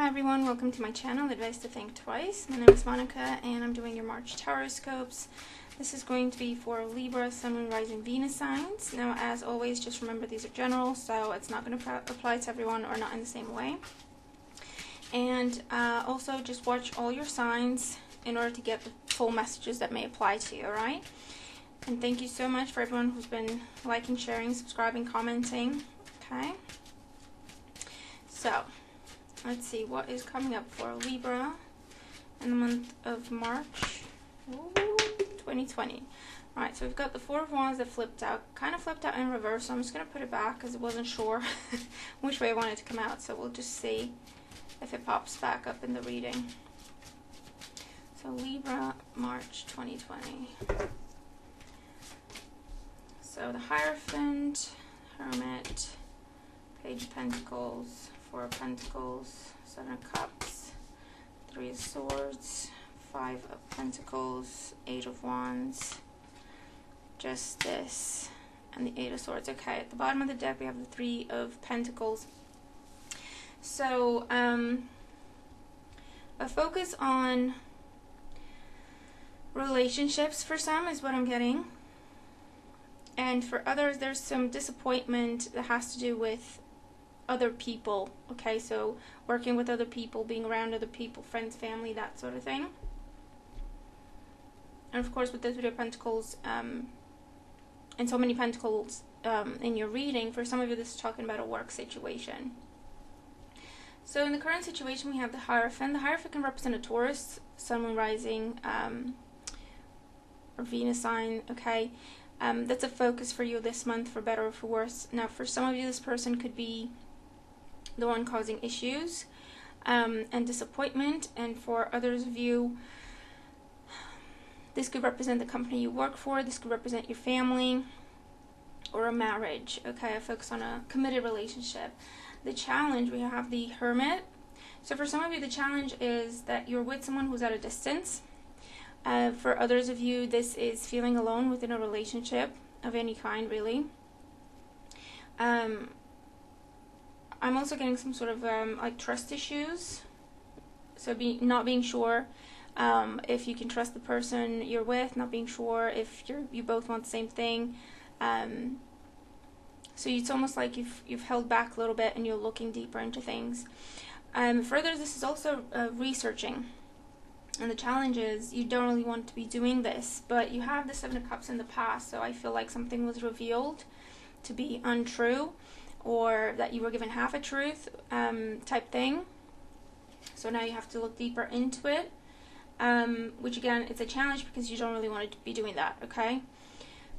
Hi everyone, welcome to my channel, Advice to Think Twice. My name is Monica and I'm doing your March tarotscopes. This is going to be for Libra, Sun, Moon, Rising, Venus signs. Now as always, just remember these are general, so it's not going to apply to everyone or not in the same way. And also just watch all your signs in order to get the full messages that may apply to you, alright? And thank you so much for everyone who's been liking, sharing, subscribing, commenting. Okay? So, let's see what is coming up for Libra in the month of March 2020. Alright, so we've got the Four of Wands that flipped out. Kind of flipped out in reverse, so I'm just going to put it back because I wasn't sure which way I wanted to come out. So we'll just see if it pops back up in the reading. So Libra, March 2020. So the Hierophant, Hermit, Page of Pentacles, Four of Pentacles, Seven of Cups, Three of Swords, Five of Pentacles, Eight of Wands, Justice, and the Eight of Swords. Okay, at the bottom of the deck we have the Three of Pentacles. So, a focus on relationships for some is what I'm getting. And for others, there's some disappointment that has to do with other people, okay, so working with other people, being around other people, friends, family, that sort of thing. And of course with the Three of Pentacles, and so many Pentacles in your reading, for some of you this is talking about a work situation. So in the current situation we have the Hierophant. The Hierophant can represent a Taurus, Sun, Moon, Rising, or Venus sign, okay. That's a focus for you this month, for better or for worse. Now for some of you this person could be the one causing issues and disappointment, and for others of you this could represent the company you work for, this could represent your family or a marriage, okay, a focus on a committed relationship. The challenge, we have the Hermit. So for some of you the challenge is that you're with someone who's at a distance. For others of you this is feeling alone within a relationship of any kind, really. I'm also getting some sort of like trust issues, so not being sure if you can trust the person you're with, not being sure if you both want the same thing. So it's almost like you've held back a little bit and you're looking deeper into things. Further, this is also researching, and the challenge is you don't really want to be doing this, but you have the Seven of Cups in the past, so I feel like something was revealed to be untrue, or that you were given half a truth type thing. So now you have to look deeper into it, which again, it's a challenge because you don't really want to be doing that, okay?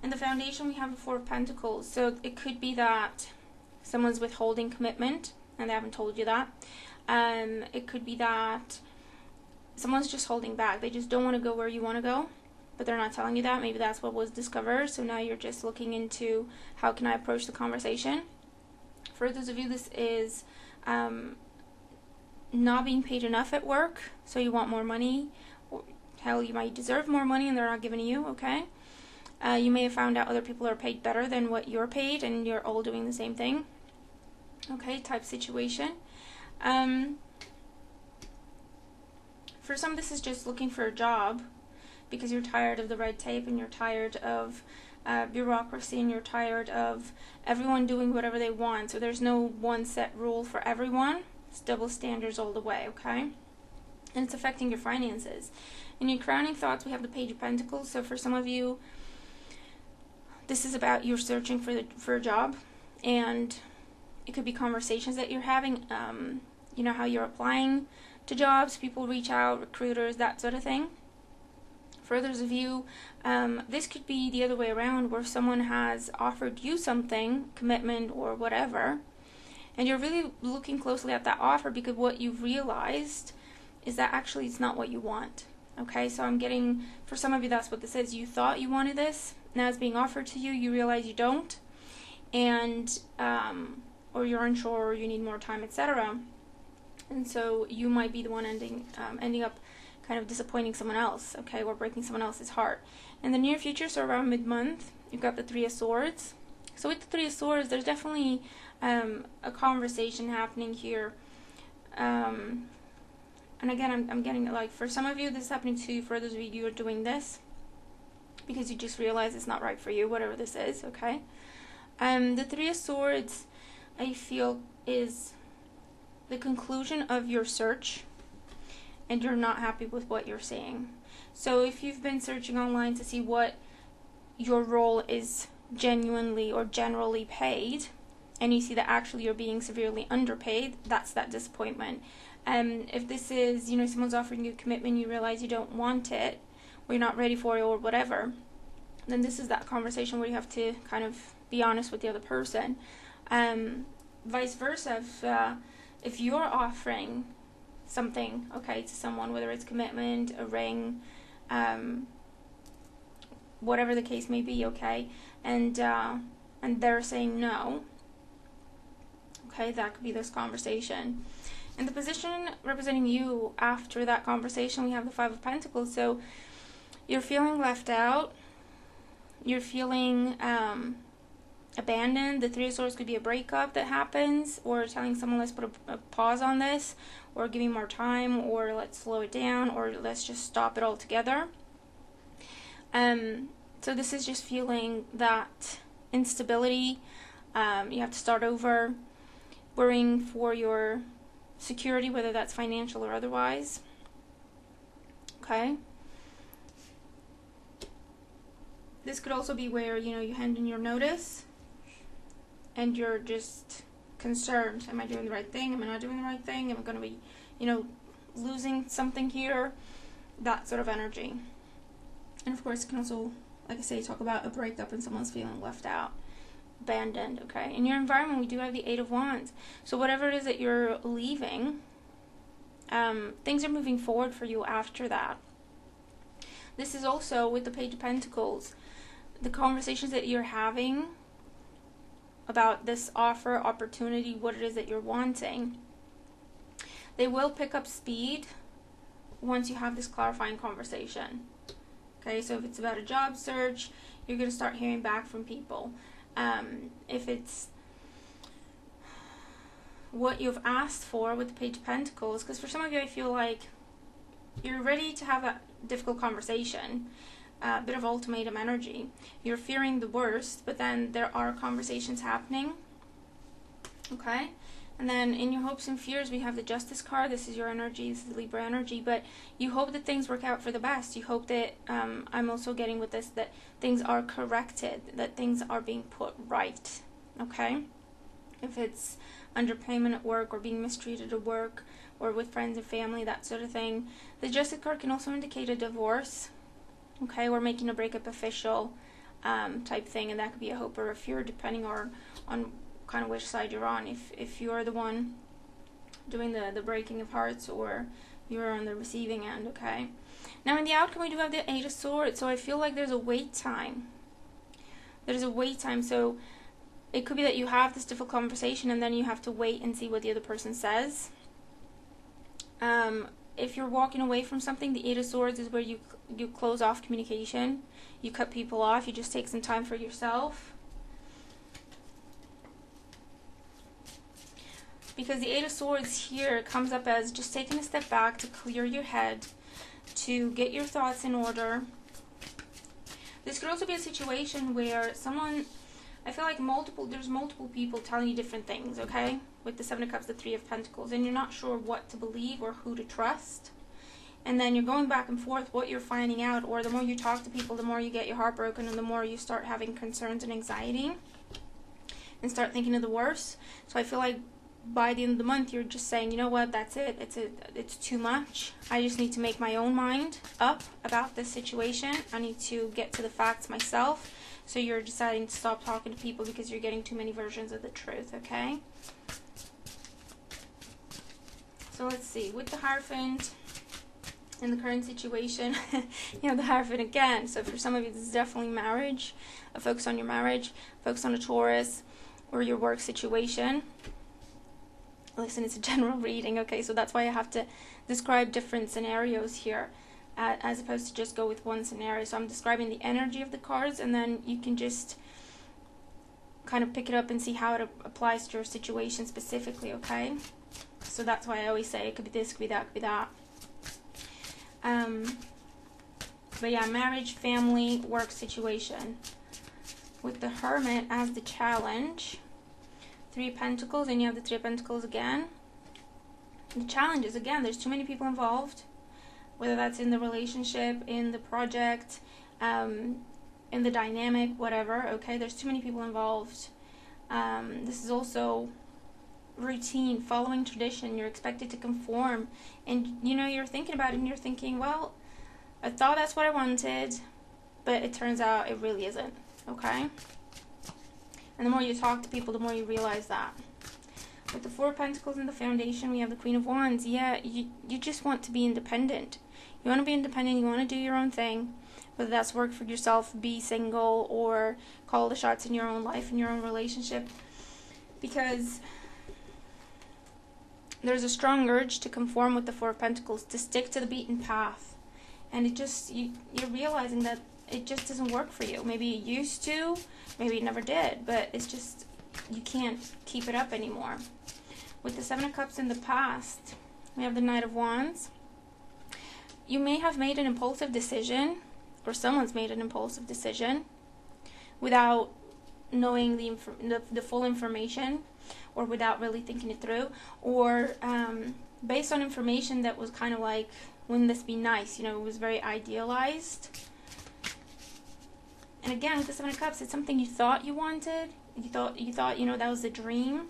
In the foundation we have the Four of Pentacles. So it could be that someone's withholding commitment and they haven't told you that. It could be that someone's just holding back. They just don't want to go where you want to go, but they're not telling you that. Maybe that's what was discovered. So now you're just looking into how can I approach the conversation. For those of you, this is not being paid enough at work, so you want more money. Or, hell, you might deserve more money and they're not giving you, okay? You may have found out other people are paid better than what you're paid and you're all doing the same thing, okay, type situation. For some, this is just looking for a job because you're tired of the red tape and you're tired of bureaucracy and you're tired of everyone doing whatever they want. So there's no one set rule for everyone. It's double standards all the way, okay? And it's affecting your finances. In your crowning thoughts, we have the Page of Pentacles. So for some of you, this is about you're searching for a job, and it could be conversations that you're having. You know how you're applying to jobs, people reach out, recruiters, that sort of thing. For others of you, this could be the other way around, where someone has offered you something, commitment or whatever, and you're really looking closely at that offer because what you've realized is that actually it's not what you want. Okay, so I'm getting, for some of you that's what this is. You thought you wanted this, now it's being offered to you, you realize you don't, and or you're unsure, or you need more time, etc. And so you might be the one ending up kind of disappointing someone else, okay, or breaking someone else's heart. In the near future, so around mid-month, you've got the Three of Swords. So with the Three of Swords, there's definitely a conversation happening here And again, I'm getting, like, for some of you, this is happening to you. For those of you who are doing this because you just realize it's not right for you, whatever this is, okay? The Three of Swords, I feel, is the conclusion of your search, and you're not happy with what you're seeing. So if you've been searching online to see what your role is genuinely or generally paid, and you see that actually you're being severely underpaid, that's that disappointment. If this is, you know, someone's offering you commitment, you realize you don't want it, or you're not ready for it, or whatever, then this is that conversation where you have to kind of be honest with the other person. Vice versa, if you're offering something, okay, to someone, whether it's commitment, a ring, whatever the case may be, okay, and they're saying no, okay, that could be this conversation. In the position representing you after that conversation, we have the Five of Pentacles. So you're feeling left out, you're feeling abandoned. The Three of Swords could be a breakup that happens, or telling someone, let's put a pause on this, or give me more time, or let's slow it down, or let's just stop it all together. So this is just feeling that instability. You have to start over, worrying for your security, whether that's financial or otherwise. Okay. This could also be where, you know, you hand in your notice and you're just concerned. Am I doing the right thing? Am I not doing the right thing? Am I going to be, you know, losing something here? That sort of energy. And of course, it can also, like I say, talk about a breakup and someone's feeling left out, abandoned, okay? In your environment, we do have the Eight of Wands. So whatever it is that you're leaving, things are moving forward for you after that. This is also with the Page of Pentacles. The conversations that you're having about this offer, opportunity, what it is that you're wanting, they will pick up speed once you have this clarifying conversation. Okay, so if it's about a job search, you're going to start hearing back from people. If it's what you've asked for with the Page of Pentacles, because for some of you, I feel like you're ready to have a difficult conversation, a bit of ultimatum energy. You're fearing the worst, but then there are conversations happening. Okay? And then in your hopes and fears, we have the Justice card. This is your energy, this is Libra energy, but you hope that things work out for the best. You hope that, I'm also getting with this, that things are corrected, that things are being put right. Okay? If it's underpayment at work, or being mistreated at work, or with friends and family, that sort of thing. The Justice card can also indicate a divorce, okay, or making a breakup official, type thing, and that could be a hope or a fear, depending on kind of which side you're on. If you're the one doing the breaking of hearts, or you're on the receiving end, okay. Now in the outcome, we do have the Eight of Swords, so I feel like there's a wait time. There's a wait time, so it could be that you have this difficult conversation and then you have to wait and see what the other person says. If you're walking away from something, the Eight of Swords is where you close off communication. You cut people off. You just take some time for yourself. Because the Eight of Swords here comes up as just taking a step back to clear your head, to get your thoughts in order. This could also be a situation where someone, I feel like there's multiple people telling you different things, okay? With the Seven of Cups, the Three of Pentacles, and you're not sure what to believe or who to trust. And then you're going back and forth what you're finding out, or the more you talk to people, the more you get your heart broken, and the more you start having concerns and anxiety and start thinking of the worst. So I feel like by the end of the month, you're just saying, you know what, that's it. It's too much. I just need to make my own mind up about this situation. I need to get to the facts myself. So you're deciding to stop talking to people because you're getting too many versions of the truth, okay? So let's see. With the Hierophant in the current situation, you know, the Hierophant again. So for some of you, this is definitely marriage. A focus on your marriage, focus on a Taurus, or your work situation. Listen, it's a general reading, okay? So that's why I have to describe different scenarios here, as opposed to just go with one scenario. So I'm describing the energy of the cards, and then you can just kind of pick it up and see how it applies to your situation specifically, okay? So that's why I always say it could be this, could be that, could be that. But yeah, marriage, family, work situation. With the Hermit as the challenge, 3 of Pentacles, and you have the 3 of Pentacles again. The challenge is, again, there's too many people involved, whether that's in the relationship, in the project, in the dynamic, whatever, okay? There's too many people involved. This is also routine, following tradition. You're expected to conform, and you know, you're thinking about it and you're thinking, well, I thought that's what I wanted, but it turns out it really isn't, okay? And the more you talk to people, the more you realize that. With the 4 of Pentacles in the foundation, we have the Queen of Wands. Yeah, you just want to be independent. You want to be independent, you want to do your own thing, whether that's work for yourself, be single, or call the shots in your own life, in your own relationship, because there's a strong urge to conform with the 4 of Pentacles, to stick to the beaten path. And it just, you're realizing that it just doesn't work for you. Maybe it used to, maybe it never did, but it's just, you can't keep it up anymore. With the 7 of Cups in the past, we have the Knight of Wands. You may have made an impulsive decision, or someone's made an impulsive decision, without knowing the full information, or without really thinking it through, or based on information that was kind of like, wouldn't this be nice? You know, it was very idealized. And again, with the 7 of Cups, it's something you thought you wanted. You thought, you know, that was the dream.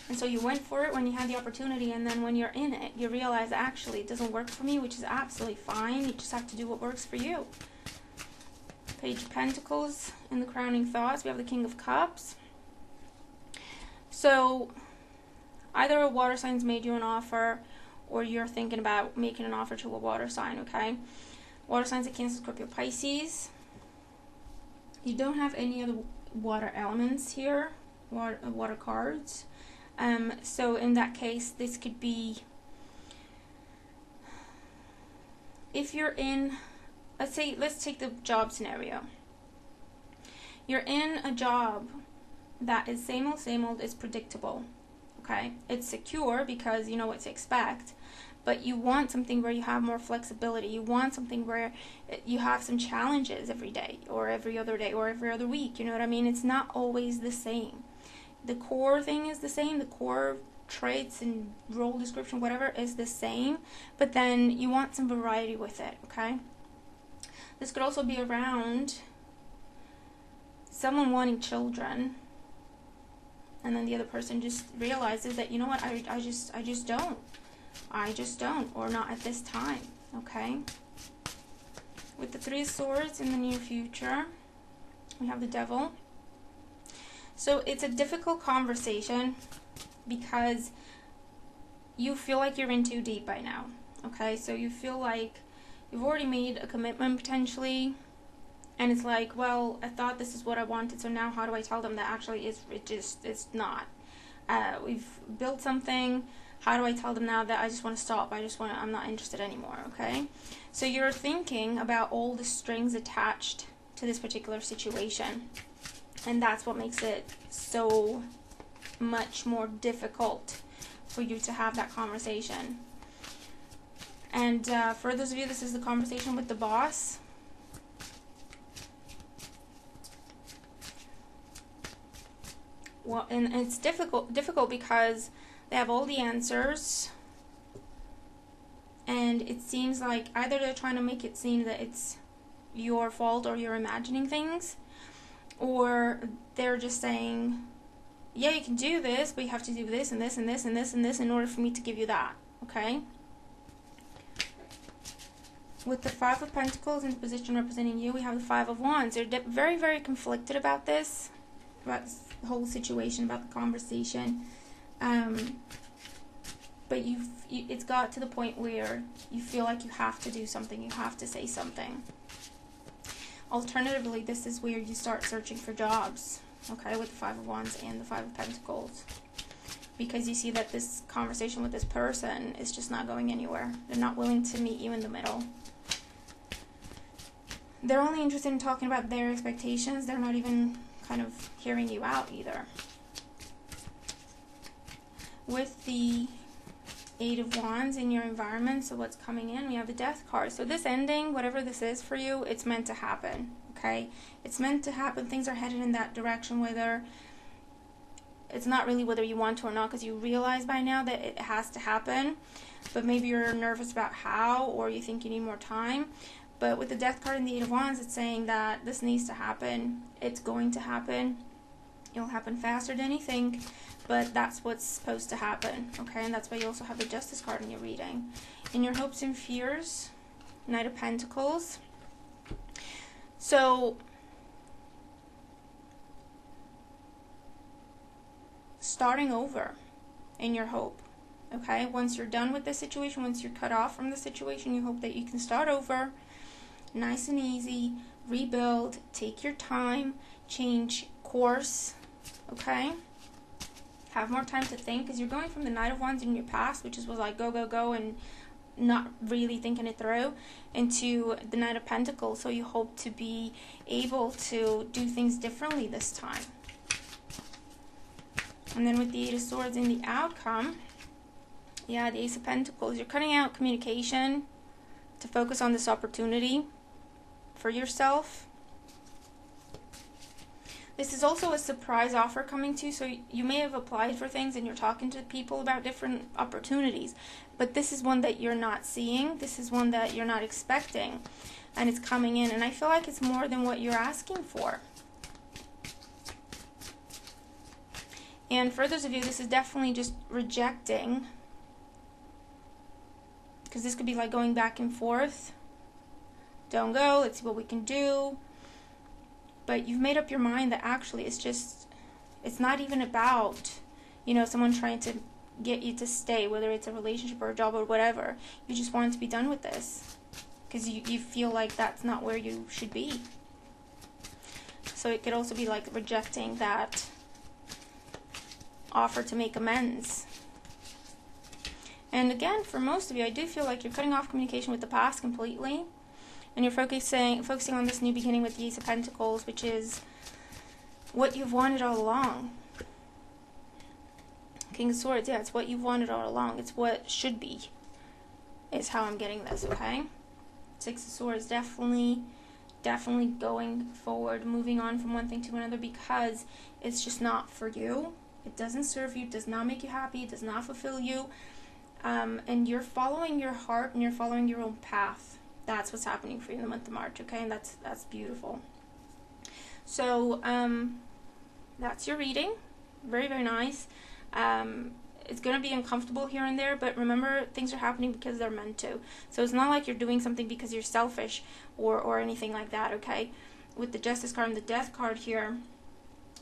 And so you went for it when you had the opportunity, and then when you're in it, you realize, actually, it doesn't work for me, which is absolutely fine. You just have to do what works for you. Page of Pentacles in the crowning thoughts, we have the King of Cups. So either a water sign's made you an offer, or you're thinking about making an offer to a water sign, okay? Water signs are Cancer, Scorpio, Pisces. You don't have any other water elements here, water cards. So in that case, this could be, if you're in, let's take the job scenario. You're in a job that is same old, is predictable, okay? It's secure because you know what to expect, but you want something where you have more flexibility. You want something where you have some challenges every day, or every other day, or every other week, you know what I mean? It's not always the same. The core thing is the same, the core traits and role description, whatever, is the same, but then you want some variety with it, okay? This could also be around someone wanting children, and then the other person just realizes that, you know what, I just don't, or not at this time, okay? With the 3 of Swords in the near future, we have the Devil. So it's a difficult conversation because you feel like you're in too deep by now, okay? So you feel like you've already made a commitment potentially, and it's like, well, I thought this is what I wanted, so now how do I tell them that actually it's not? We've built something. How do I tell them now that I just want to stop? I'm not interested anymore, okay? So you're thinking about all the strings attached to this particular situation. And that's what makes it so much more difficult for you to have that conversation. And for those of you, this is the conversation with the boss. Well, and it's difficult because they have all the answers. And it seems like either they're trying to make it seem that it's your fault or you're imagining things, or they're just saying, yeah, you can do this, but you have to do this and this and this and this and this in order for me to give you that, okay? With the 5 of Pentacles in the position representing you, we have the 5 of Wands. They're very, very conflicted about this whole situation, about the conversation. But it's got to the point where you feel like you have to do something, you have to say something. Alternatively, this is where you start searching for jobs, okay, with the 5 of Wands and the 5 of Pentacles. Because you see that this conversation with this person is just not going anywhere. They're not willing to meet you in the middle. They're only interested in talking about their expectations. They're not even kind of hearing you out either. with the Eight of Wands in your environment, so what's coming in, we have the Death card. So this ending, whatever this is for you, it's meant to happen, okay? It's meant to happen. Things are headed in that direction, whether it's not really whether you want to or not, because you realize by now that it has to happen, but maybe you're nervous about how, or you think you need more time. But with the Death card and the Eight of Wands, it's saying that this needs to happen. It's going to happen. It'll happen faster than you think, but that's what's supposed to happen, okay? And that's why you also have the Justice card in your reading. In your hopes and fears, Knight of Pentacles. So, starting over in your hope, okay? Once you're done with the situation, once you're cut off from the situation, you hope that you can start over, nice and easy, rebuild, take your time, change course, okay? Have more time to think, because you're going from the Knight of Wands in your past, which was like go, go, go, and not really thinking it through, into the Knight of Pentacles. So you hope to be able to do things differently this time. And then with the Eight of Swords in the outcome, yeah, the Ace of Pentacles, you're cutting out communication to focus on this opportunity for yourself. This is also a surprise offer coming to you, so you may have applied for things and you're talking to people about different opportunities, but this is one that you're not seeing. This is one that you're not expecting, and it's coming in, and I feel like it's more than what you're asking for. And for those of you, this is definitely just rejecting, because this could be like going back and forth. Don't go, let's see what we can do. But you've made up your mind that actually it's not even about, you know, someone trying to get you to stay, whether it's a relationship or a job or whatever. You just want to be done with this because you feel like that's not where you should be. So it could also be like rejecting that offer to make amends. And again, for most of you, I do feel like you're cutting off communication with the past completely. And you're focusing on this new beginning with the Ace of Pentacles, which is what you've wanted all along. King of Swords, yeah, it's what you've wanted all along. It's what should be, is how I'm getting this, okay? Six of Swords, definitely going forward, moving on from one thing to another, because it's just not for you. It doesn't serve you, it does not make you happy, it does not fulfill you. And you're following your heart and you're following your own path. That's what's happening for you in the month of March, okay? And that's beautiful. So, that's your reading. Very, very nice. It's going to be uncomfortable here and there, but remember, things are happening because they're meant to. So it's not like you're doing something because you're selfish or anything like that, okay? With the Justice card and the Death card here,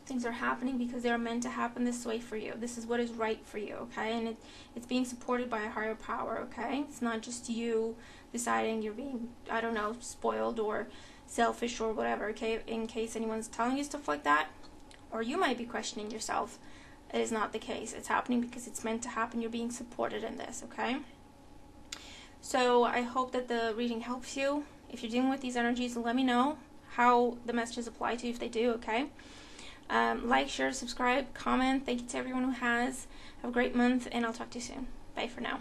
things are happening because they're meant to happen this way for you. This is what is right for you, okay? And it's being supported by a higher power, okay? It's not just you deciding you're being, I don't know, spoiled or selfish or whatever, okay? In case anyone's telling you stuff like that, or you might be questioning yourself, it is not the case. It's happening because it's meant to happen. You're being supported in this, okay? So I hope that the reading helps you. If you're dealing with these energies, let me know how the messages apply to you if they do, okay? Like, share, subscribe, comment. Thank you to everyone who has. Have a great month, and I'll talk to you soon. Bye for now.